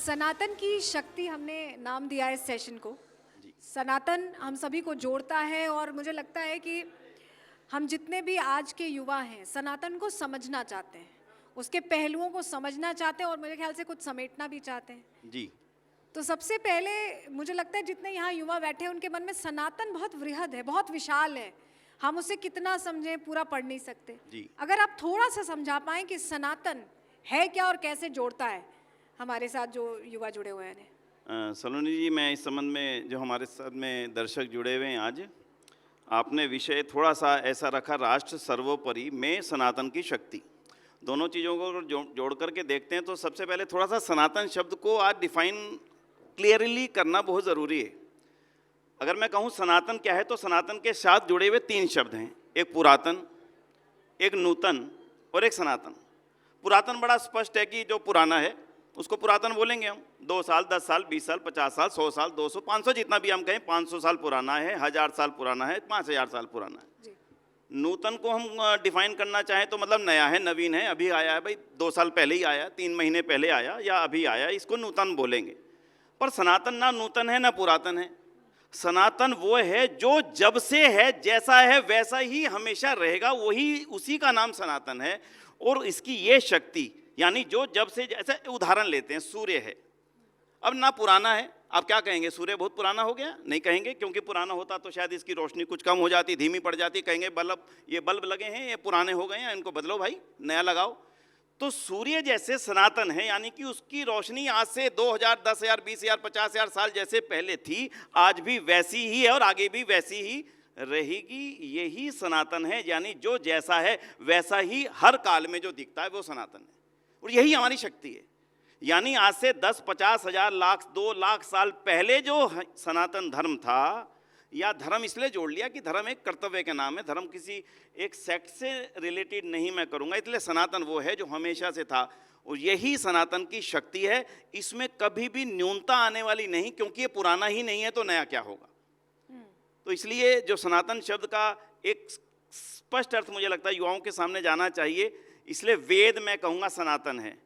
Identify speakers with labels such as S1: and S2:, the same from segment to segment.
S1: सनातन की शक्ति हमने नाम दिया है इस सेशन को।
S2: जी।
S1: सनातन हम सभी को जोड़ता है और मुझे लगता है कि हम जितने भी आज के युवा हैं सनातन को समझना चाहते हैं, उसके पहलुओं को समझना चाहते हैं और मेरे ख्याल से कुछ समेटना भी चाहते हैं।
S2: जी।
S1: तो सबसे पहले मुझे लगता है जितने यहाँ युवा बैठे हैं उनके मन में सनातन बहुत वृहद है, बहुत विशाल है। हम उसे कितना समझें, पूरा पढ़ नहीं सकते।
S2: जी।
S1: अगर आप थोड़ा सा समझा पाएं कि सनातन है क्या और कैसे जोड़ता है हमारे साथ जो युवा जुड़े हुए हैं।
S2: सलोनी जी, मैं इस संबंध में जो हमारे साथ में दर्शक जुड़े हुए हैं, आज आपने विषय थोड़ा सा ऐसा रखा, राष्ट्र सर्वोपरि में सनातन की शक्ति। दोनों चीज़ों को जोड़ करके देखते हैं तो सबसे पहले थोड़ा सा सनातन शब्द को आज डिफाइन क्लियरली करना बहुत ज़रूरी है। अगर मैं कहूँ सनातन क्या है तो सनातन के साथ जुड़े हुए तीन शब्द हैं, एक पुरातन, एक नूतन और एक सनातन। पुरातन बड़ा स्पष्ट है कि जो पुराना है उसको पुरातन बोलेंगे हम। 2 साल, 10 साल, 20 साल, 50 साल, 100 साल, 200, 500, जितना भी हम कहें, 500 साल पुराना है, 1000 साल पुराना है, 5000 साल पुराना है।
S1: जी।
S2: नूतन को हम डिफाइन करना चाहें तो मतलब नया है, नवीन है, अभी आया है, भाई 2 साल पहले ही आया, 3 महीने पहले आया या अभी आया, इसको नूतन बोलेंगे। पर सनातन ना नूतन है ना पुरातन है। सनातन वो है जो जब से है, जैसा है वैसा ही हमेशा रहेगा, वही उसी का नाम सनातन है। और इसकी ये शक्ति, यानी जो जब से, जैसे उदाहरण लेते हैं, सूर्य है, अब ना पुराना है, आप क्या कहेंगे, सूर्य बहुत पुराना हो गया? नहीं कहेंगे, क्योंकि पुराना होता तो शायद इसकी रोशनी कुछ कम हो जाती, धीमी पड़ जाती, कहेंगे बल्ब, ये बल्ब लगे हैं ये पुराने हो गए हैं, इनको बदलो भाई, नया लगाओ। तो सूर्य जैसे सनातन है, यानी कि उसकी रोशनी आज से 2000, 10,000, 20,000, 50,000 साल जैसे पहले थी, आज भी वैसी ही है और आगे भी वैसी ही रहेगी। यही सनातन है, यानी जो जैसा है वैसा ही हर काल में जो दिखता है वो सनातन है। और यही हमारी शक्ति है। यानी आज से 10, 50, 1000, लाख, 2 लाख साल पहले जो सनातन धर्म था, या धर्म इसलिए जोड़ लिया कि धर्म एक कर्तव्य के नाम है, धर्म किसी एक सेक्ट से रिलेटेड नहीं मैं करूँगा, इसलिए सनातन वो है जो हमेशा से था। और यही सनातन की शक्ति है, इसमें कभी भी न्यूनता आने वाली नहीं, क्योंकि ये पुराना ही नहीं है तो नया क्या होगा। तो इसलिए जो सनातन शब्द का एक स्पष्ट अर्थ मुझे लगता है युवाओं के सामने जाना चाहिए। इसलिए वेद मैं कहूँगा सनातन है।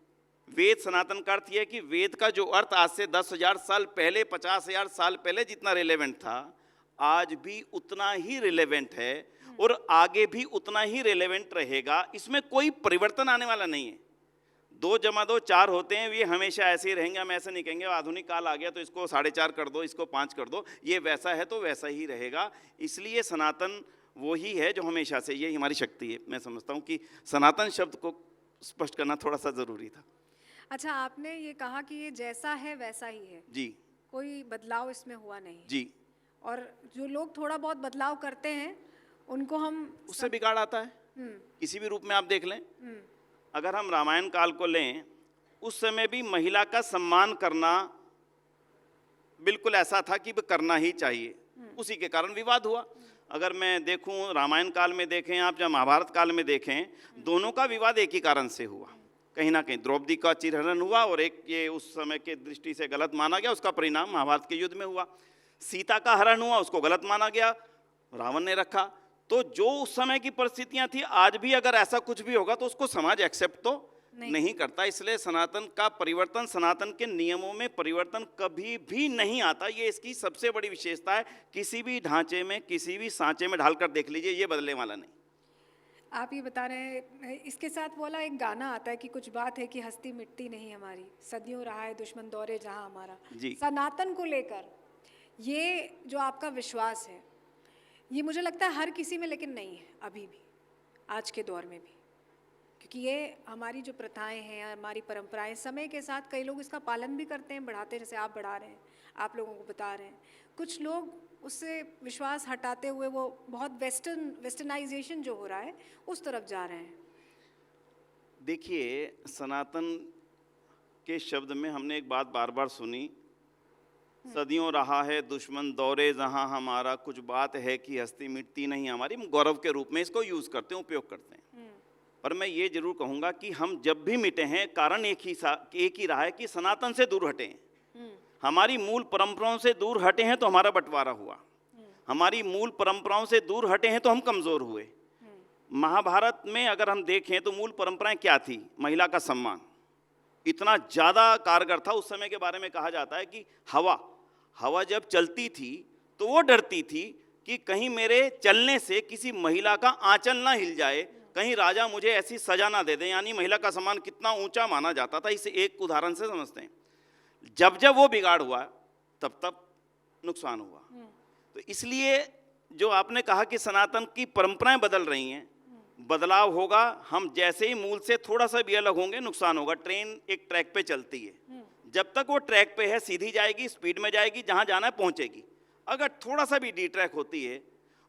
S2: वेद सनातन का अर्थ यह है कि वेद का जो अर्थ आज से 10,000 साल पहले, 50,000 साल पहले जितना रिलेवेंट था, आज भी उतना ही रिलेवेंट है और आगे भी उतना ही रिलेवेंट रहेगा। इसमें कोई परिवर्तन आने वाला नहीं है। 2 + 2 4 होते हैं, ये हमेशा ऐसे ही रहेंगे। हम ऐसे नहीं कहेंगे आधुनिक काल आ गया तो इसको 4.5 कर दो, इसको 5 कर दो, ये वैसा है तो वैसा ही रहेगा। इसलिए सनातन वो ही है जो हमेशा से, ये हमारी शक्ति है। मैं समझता हूँ कि सनातन शब्द को स्पष्ट करना थोड़ा सा ज़रूरी था।
S1: अच्छा, आपने ये कहा कि ये जैसा है वैसा ही है।
S2: जी।
S1: कोई बदलाव इसमें हुआ नहीं।
S2: जी।
S1: और जो लोग थोड़ा बहुत बदलाव करते हैं उनको हम
S2: उससे बिगाड़ आता है। किसी भी रूप में आप देख लें, अगर हम रामायण काल को लें, उस समय भी महिला का सम्मान करना बिल्कुल ऐसा था कि करना ही चाहिए, उसी के कारण विवाद हुआ। अगर मैं देखूं रामायण काल में देखें आप, या महाभारत काल में देखें, दोनों का विवाद एक ही कारण से हुआ। कहीं ना कहीं द्रौपदी का चिरहरण हुआ और एक ये उस समय के दृष्टि से गलत माना गया, उसका परिणाम महाभारत के युद्ध में हुआ। सीता का हरण हुआ, उसको गलत माना गया, रावण ने रखा। तो जो उस समय की परिस्थितियां थी, आज भी अगर ऐसा कुछ भी होगा तो उसको समाज एक्सेप्ट तो नहीं करता। इसलिए सनातन का परिवर्तन, सनातन के नियमों में परिवर्तन कभी भी नहीं आता। ये इसकी सबसे बड़ी विशेषता है। किसी भी ढांचे में, किसी भी सांचे में ढालकर देख लीजिए, ये बदलने वाला नहीं।
S1: आप ये बता रहे हैं, इसके साथ बोला एक गाना आता है कि कुछ बात है कि हस्ती मिटती नहीं हमारी, सदियों रहा है दुश्मन दौरे जहां हमारा।
S2: जी।
S1: सनातन को लेकर ये जो आपका विश्वास है, ये मुझे लगता है हर किसी में लेकिन नहीं है अभी भी, आज के दौर में भी, क्योंकि ये हमारी जो प्रथाएं हैं, हमारी परंपराएं, समय के साथ कई लोग इसका पालन भी करते हैं, बढ़ाते हैं, जैसे आप बढ़ा रहे हैं, आप लोगों को बता रहे हैं। कुछ लोग उससे विश्वास हटाते हुए वो बहुत वेस्टर्नाइजेशन जो हो रहा है उस तरफ जा रहे हैं।
S2: देखिए, सनातन के शब्द में हमने एक बात बार बार सुनी, सदियों रहा है दुश्मन दौरे जहां हमारा, कुछ बात है कि हस्ती मिटती नहीं हमारी। हम गौरव के रूप में इसको यूज करते हैं, उपयोग करते हैं। पर मैं ये जरूर कहूंगा कि हम जब भी मिटे हैं, कारण एक ही रहा है कि सनातन से दूर हटे हैं, हमारी मूल परंपराओं से दूर हटे हैं तो हमारा बंटवारा हुआ, हमारी मूल परंपराओं से दूर हटे हैं तो हम कमजोर हुए। महाभारत में अगर हम देखें तो मूल परंपराएं क्या थी? महिला का सम्मान, इतना ज़्यादा कारगर था। उस समय के बारे में कहा जाता है कि हवा जब चलती थी तो वो डरती थी कि कहीं मेरे चलने से किसी महिला का आंचल ना हिल जाए, कहीं राजा मुझे ऐसी सजा ना दे दे। यानी महिला का सम्मान कितना ऊंचा माना जाता था, इसे एक उदाहरण से समझते हैं। जब जब वो बिगाड़ हुआ तब तब नुकसान हुआ। तो इसलिए जो आपने कहा कि सनातन की परंपराएं बदल रही हैं, बदलाव होगा। हम जैसे ही मूल से थोड़ा सा भी अलग होंगे नुकसान होगा। ट्रेन एक ट्रैक पे चलती है, जब तक वो ट्रैक पे है सीधी जाएगी, स्पीड में जाएगी, जहां जाना है पहुंचेगी। अगर थोड़ा सा भी डी ट्रैक होती है,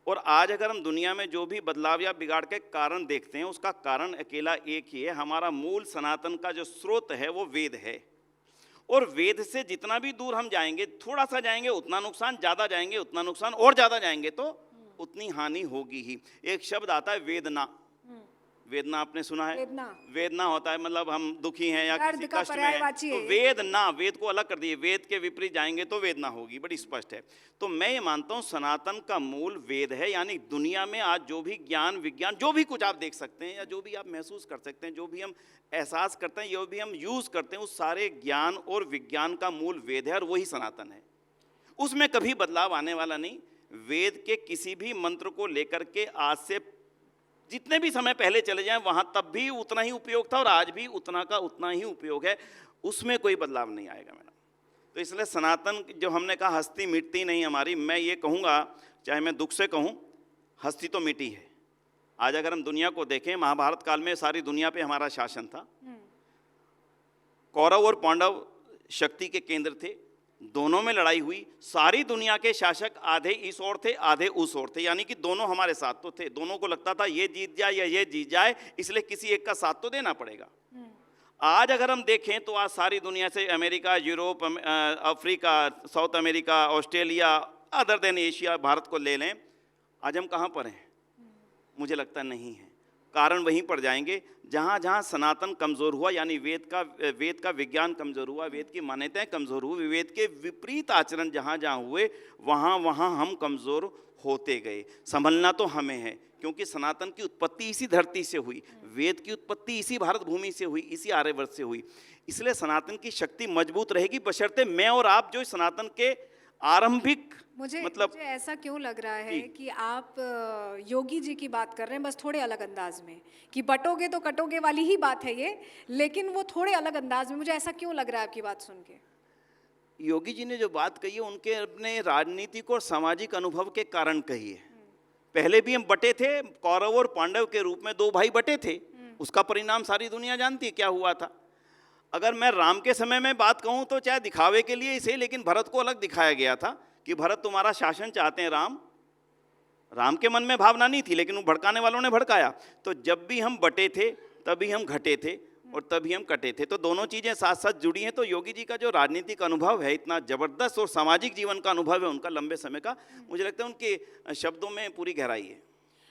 S2: और आज अगर हम दुनिया में जो भी बदलाव या बिगाड़ के कारण देखते हैं, उसका कारण अकेला एक ही है। हमारा मूल सनातन का जो स्रोत है वो वेद है, और वेद से जितना भी दूर हम जाएंगे, थोड़ा सा जाएंगे उतना नुकसान, ज़्यादा जाएंगे उतना नुकसान, और ज़्यादा जाएंगे तो उतनी हानि होगी ही। एक शब्द आता है वेदना। वेदना आपने सुना है? वेदना होता है मतलब हम दुखी हैं या किसी कष्ट में हैं, तो वेदना, वेद को अलग कर दिए, वेद के विपरीत जाएंगे तो वेदना होगी, बड़ी स्पष्ट है। तो मैं ये मानता हूँ सनातन का मूल वेद है। यानी दुनिया में आज जो भी ज्ञान विज्ञान, जो भी कुछ आप देख सकते हैं या जो भी आप महसूस कर सकते हैं, जो भी हम एहसास करते हैं, जो भी हम यूज करते हैं, उस सारे ज्ञान और विज्ञान का मूल वेद है, और वही सनातन है। उसमें कभी बदलाव आने वाला नहीं। वेद के किसी भी मंत्र को लेकर के आज से जितने भी समय पहले चले जाएं, वहां तब भी उतना ही उपयोग था और आज भी उतना का उतना ही उपयोग है, उसमें कोई बदलाव नहीं आएगा मैडम। तो इसलिए सनातन, जो हमने कहा हस्ती मिटती नहीं हमारी, मैं ये कहूँगा, चाहे मैं दुख से कहूँ, हस्ती तो मिटी है। आज अगर हम दुनिया को देखें, महाभारत काल में सारी दुनिया पे हमारा शासन था। कौरव और पांडव शक्ति के केंद्र थे, दोनों में लड़ाई हुई। सारी दुनिया के शासक आधे इस ओर थे, आधे उस ओर थे, यानी कि दोनों हमारे साथ तो थे। दोनों को लगता था ये जीत जाए या ये जीत जाए, इसलिए किसी एक का साथ तो देना पड़ेगा। आज अगर हम देखें तो आज सारी दुनिया से America, Europe, Africa, south America, Australia, other than Asia, Bharat को ले लें, आज हम कहाँ पर हैं? मुझे लगता नहीं है। कारण वहीं पर जाएंगे जहाँ जहाँ सनातन कमज़ोर हुआ, यानी वेद का विज्ञान कमज़ोर हुआ, वेद की मान्यताएं कमज़ोर हुई, वेद के विपरीत आचरण जहाँ जहाँ हुए, वहाँ वहाँ हम कमज़ोर होते गए। संभलना तो हमें है, क्योंकि सनातन की उत्पत्ति इसी धरती से हुई, वेद की उत्पत्ति इसी भारत भूमि से हुई, इसी आर्यवर्त से हुई। इसलिए सनातन की शक्ति मजबूत रहेगी, बशर्ते मैं और आप जो सनातन के आरंभिक
S1: मुझे ऐसा क्यों लग रहा है कि आप योगी जी की बात कर रहे हैं, बस थोड़े अलग अंदाज में, कि बटोगे तो कटोगे वाली ही बात है ये, लेकिन वो थोड़े अलग अंदाज में। मुझे ऐसा क्यों लग रहा है आपकी बात सुन के?
S2: योगी जी ने जो बात कही है, उनके अपने राजनीतिक और सामाजिक अनुभव के कारण कही है। पहले भी हम बटे थे, कौरव और पांडव के रूप में दो भाई बटे थे, उसका परिणाम सारी दुनिया जानती है क्या हुआ था। अगर मैं राम के समय में बात कहूँ तो चाहे दिखावे के लिए इसे, लेकिन भरत को अलग दिखाया गया था कि भरत तुम्हारा शासन चाहते हैं। राम के मन में भावना नहीं थी, लेकिन वो भड़काने वालों ने भड़काया। तो जब भी हम बटे थे तभी हम घटे थे, और तभी हम कटे थे। तो दोनों चीज़ें साथ साथ जुड़ी हैं। तो योगी जी का जो राजनीतिक अनुभव है, इतना ज़बरदस्त, और सामाजिक जीवन का अनुभव है उनका लंबे समय का, मुझे लगता है उनके शब्दों में पूरी गहराई है।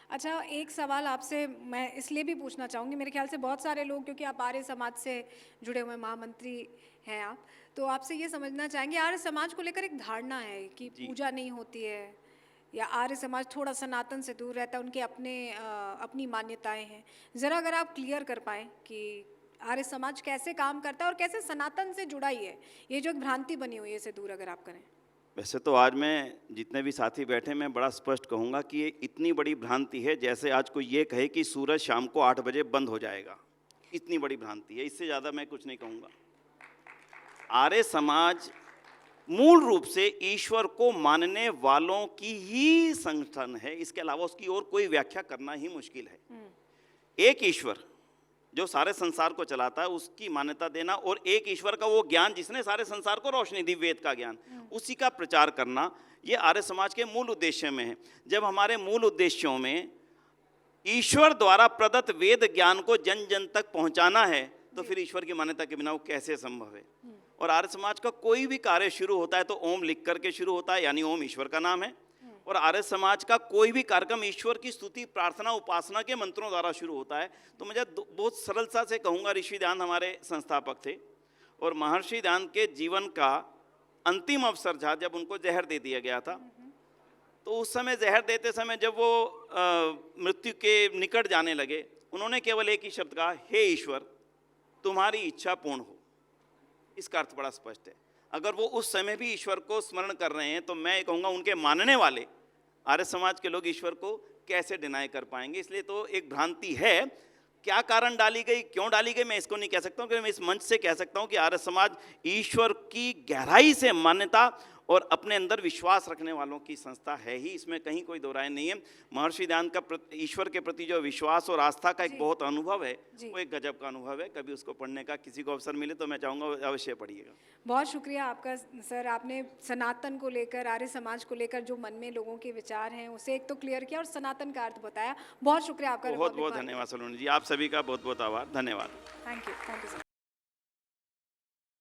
S1: अच्छा, एक सवाल आपसे मैं इसलिए भी पूछना चाहूँगी, मेरे ख्याल से बहुत सारे लोग, क्योंकि आप आर्य समाज से जुड़े हुए महामंत्री हैं आप, तो आपसे ये समझना चाहेंगे, आर्य समाज को लेकर एक धारणा है कि पूजा नहीं होती है, या आर्य समाज थोड़ा सनातन से दूर रहता है, उनके अपनी मान्यताएं हैं। ज़रा अगर आप क्लियर कर पाएँ कि आर्य समाज कैसे काम करता है और कैसे सनातन से जुड़ा ही है, ये जो एक भ्रांति बनी हुई है, इसे दूर अगर आप करें।
S2: वैसे तो आज मैं जितने भी साथी बैठे, मैं बड़ा स्पष्ट कहूँगा कि ये इतनी बड़ी भ्रांति है जैसे आज कोई ये कहे कि सूरज शाम को 8 बजे बंद हो जाएगा। इतनी बड़ी भ्रांति है, इससे ज़्यादा मैं कुछ नहीं कहूँगा। आर्य समाज मूल रूप से ईश्वर को मानने वालों की ही संगठन है, इसके अलावा उसकी और कोई व्याख्या करना ही मुश्किल है। एक ईश्वर जो सारे संसार को चलाता है, उसकी मान्यता देना, और एक ईश्वर का वो ज्ञान जिसने सारे संसार को रोशनी दी, वेद का ज्ञान, उसी का प्रचार करना, ये आर्य समाज के मूल उद्देश्य में है। जब हमारे मूल उद्देश्यों में ईश्वर द्वारा प्रदत्त वेद ज्ञान को जन जन तक पहुंचाना है, तो फिर ईश्वर की मान्यता के बिना वो कैसे संभव है। और आर्य समाज का कोई भी कार्य शुरू होता है तो ओम लिख करके शुरू होता है, यानी ओम ईश्वर का नाम है। और आर्य समाज का कोई भी कार्यक्रम ईश्वर की स्तुति, प्रार्थना, उपासना के मंत्रों द्वारा शुरू होता है। तो मुझे बहुत सरलता से कहूँगा, ऋषि ध्यान हमारे संस्थापक थे, और महर्षि ध्यान के जीवन का अंतिम अवसर था जब उनको जहर दे दिया गया था। तो उस समय जहर देते समय जब वो मृत्यु के निकट जाने लगे, उन्होंने केवल एक ही शब्द कहा, हे ईश्वर, तुम्हारी इच्छा पूर्ण हो। इसका अर्थ बड़ा स्पष्ट है। अगर वो उस समय भी ईश्वर को स्मरण कर रहे हैं तो मैं ये कहूँगा उनके मानने वाले आर्य समाज के लोग ईश्वर को कैसे डिनाई कर पाएंगे। इसलिए तो एक भ्रांति है। क्या कारण डाली गई, क्यों डाली गई, मैं इसको नहीं कह सकता हूँ, क्योंकि मैं इस मंच से कह सकता हूँ कि आर्य समाज ईश्वर की गहराई से मान्यता और अपने अंदर विश्वास रखने वालों की संस्था है ही, इसमें कहीं कोई दो राय नहीं है। महर्षि दयानंद का ईश्वर के प्रति जो विश्वास और आस्था का एक बहुत अनुभव है, वो एक गजब का अनुभव है। कभी उसको पढ़ने का किसी को अवसर मिले तो मैं चाहूँगा अवश्य पढ़िएगा।
S1: बहुत शुक्रिया आपका सर, आपने सनातन को लेकर, आर्य समाज को लेकर जो मन में लोगों के विचार हैं उसे एक तो क्लियर किया और सनातन का अर्थ बताया। बहुत शुक्रिया आपका।
S2: बहुत बहुत धन्यवाद सलोनी जी, आप सभी का बहुत बहुत आभार, धन्यवाद।
S1: Thank you sir.